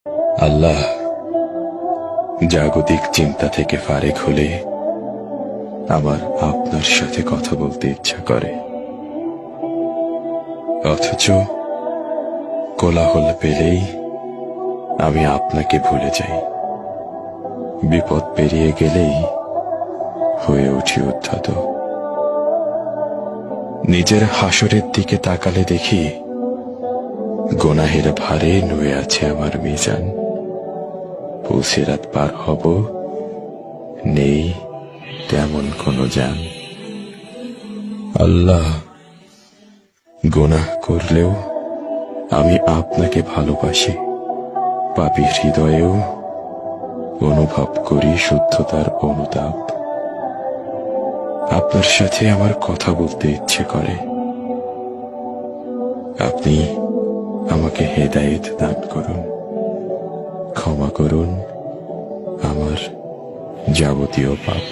আল্লাহ, জাগতিক চিন্তা থেকে ফারেক হলে আমার আপনার সাথে কথা বলতে ইচ্ছা করে, অথচ কোলাহল পেলেই আমি আপনাকে ভুলে যাই। বিপদ পেরিয়ে গেলেই হয়ে উঠি উদ্ধত। নিজের হাসরের দিকে তাকালে দেখি গুনাহের ভারে নুয়ে আছে আমার মিজান। পুলসিরাত পার হব, নেই তেমন কোনো জান। আল্লাহ, গুনাহ করলেও আমি আপনাকে ভালোবাসি। পাপী হৃদয়েও অনুভব করি শুদ্ধতার অনুতাপ। আপনার সাথে আমার কথা বলতে ইচ্ছে করে। আপনি আমাকে হেদায়েত দান করুন, ক্ষমা করুন আমার যাবতীয় পাপ।